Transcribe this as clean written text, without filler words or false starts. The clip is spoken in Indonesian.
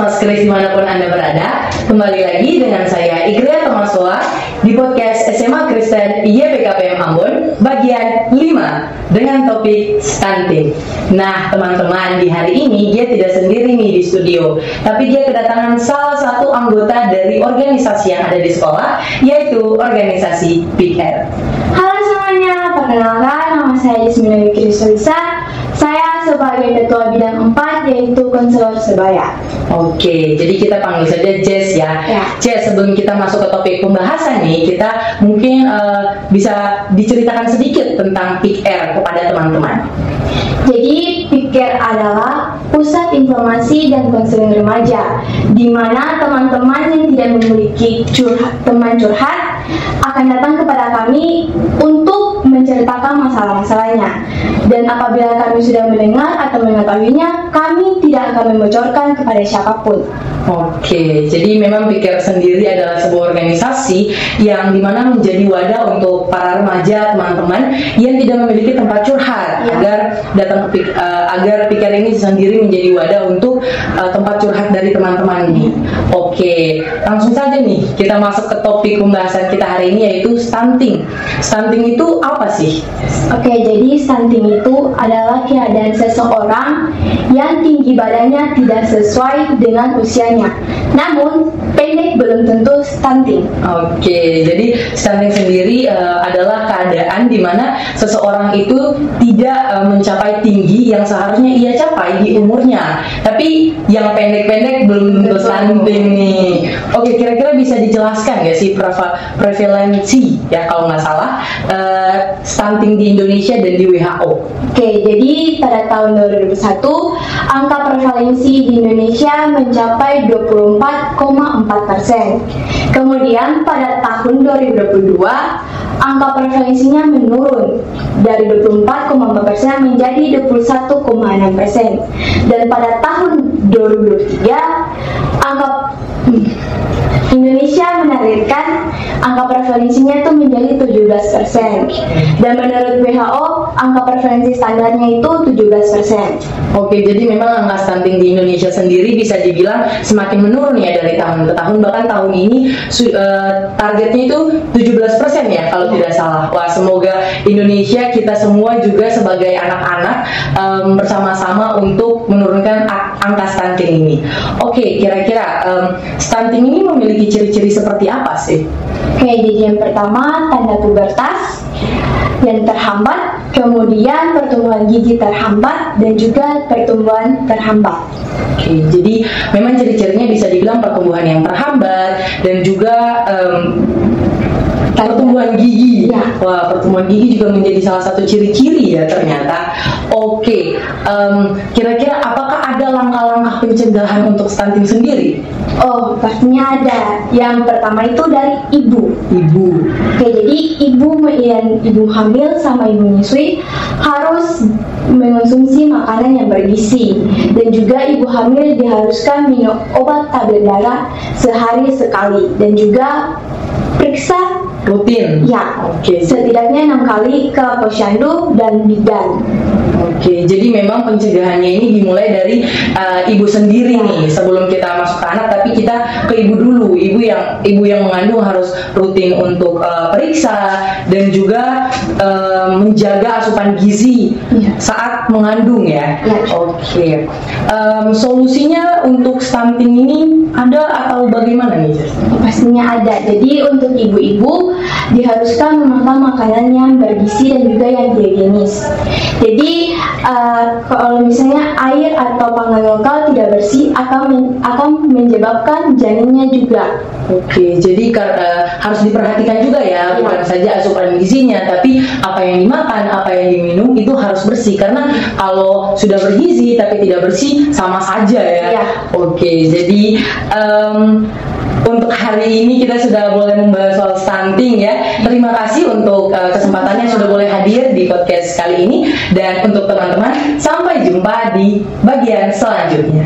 Somas Kris dimanapun Anda berada. Kembali lagi dengan saya Igria Tomasoa di podcast SMA Kristen YPKPM Ambon bagian 5 dengan topik stunting. Nah teman-teman, di hari ini dia tidak sendiri nih di studio, tapi dia kedatangan salah satu anggota dari organisasi yang ada di sekolah, yaitu organisasi PIKR. Halo semuanya, perkenalkan nama saya Yasmina Wikisolisa. Saya sebagai ketua bidang 4 yaitu konselor sebaya. Oke, jadi kita panggil saja Jess ya. Jess, sebelum kita masuk ke topik pembahasan nih, kita mungkin bisa diceritakan sedikit tentang PIKR kepada teman-teman. Jadi PIKR adalah pusat informasi dan konseling remaja, di mana teman-teman yang tidak memiliki teman curhat akan datang kepada kami untuk menceritakan masalah-masalahnya. Dan apabila kami sudah mendengar atau mengetahuinya, kami tidak akan membocorkan kepada siapapun. Oke, jadi memang PIKR sendiri adalah sebuah organisasi yang dimana menjadi wadah untuk para remaja teman-teman yang tidak memiliki tempat curhat, agar PIKR ini sendiri menjadi wadah untuk tempat curhat dari teman-teman ini. Oke, langsung saja nih kita masuk ke topik pembahasan kita hari ini, yaitu stunting. Stunting itu apa sih? Oke, jadi stunting itu adalah keadaan seseorang yang tinggi badannya tidak sesuai dengan usianya, namun pendek belum tentu stunting. Oke, jadi stunting sendiri adalah keadaan di mana seseorang itu tidak mencapai tinggi yang seharusnya ia capai di umurnya, tapi yang pendek-pendek belum tentu stunting nih. Oke, kira-kira bisa dijelaskan ya sih prevalensi ya kalau nggak salah stunting di Indonesia dan di WHO. Oke, jadi pada tahun 2001 angka prevalensi di Indonesia mencapai 24,4%. Kemudian pada tahun 2022 angka prevalensinya menurun dari 24,4% menjadi 21,6%. Dan pada tahun 2023 angka Indonesia menargetkan angka prevalensinya itu menjadi 17%. Dan menurut WHO angka prevalensi standarnya itu 17%. Oke, jadi memang angka stunting di Indonesia sendiri bisa dibilang semakin menurun ya dari tahun ke tahun. Bahkan tahun ini targetnya itu 17% ya kalau tidak salah. Wah, semoga Indonesia, kita semua juga sebagai anak-anak bersama-sama untuk menurunkan angka stunting ini. Oke, kira-kira stunting ini memiliki ciri-ciri seperti apa sih? Oke, jadi yang pertama tanda pubertas yang terhambat, kemudian pertumbuhan gigi terhambat, dan juga pertumbuhan terhambat. Oke, jadi memang ciri-cirinya bisa dibilang pertumbuhan yang terhambat dan juga pertumbuhan gigi. Ya. Wah, pertumbuhan gigi juga menjadi salah satu ciri-ciri ya ternyata. Oke, kira-kira apakah ada langkah-langkah pencegahan untuk stunting sendiri? Oh, pastinya ada. Yang pertama itu dari ibu. Oke, jadi ibu hamil sama ibu menyusui harus mengonsumsi makanan yang bergizi, dan juga ibu hamil diharuskan minum obat tablet darah sehari sekali, dan juga periksa rutin. Ya, oke. Setidaknya 6 kali ke posyandu dan bidan. Oke, jadi memang pencegahannya ini dimulai dari ibu sendiri nih, sebelum kita masuk ke anak, tapi kita ke ibu dulu. Ibu yang mengandung harus rutin untuk periksa dan juga menjaga asupan gizi saat mengandung ya. Oke. Solusinya untuk stunting ini ada atau bagaimana nih? Pastinya ada. Jadi untuk ibu-ibu diharuskan memakan makanan yang bergizi dan juga yang higienis. Jadi kalau misalnya air atau pangan lokal tidak bersih akan menyebabkan janinnya juga. Oke, jadi harus diperhatikan juga ya, bukan saja asupan gizinya, tapi apa yang dimakan, apa yang diminum itu harus bersih. Karena kalau sudah bergizi tapi tidak bersih sama saja ya. Oke, jadi untuk hari ini kita sudah boleh membahas soal stunting ya. Terima kasih untuk kesempatannya sudah boleh hadir di podcast kali ini. Dan untuk teman-teman, sampai jumpa di bagian selanjutnya.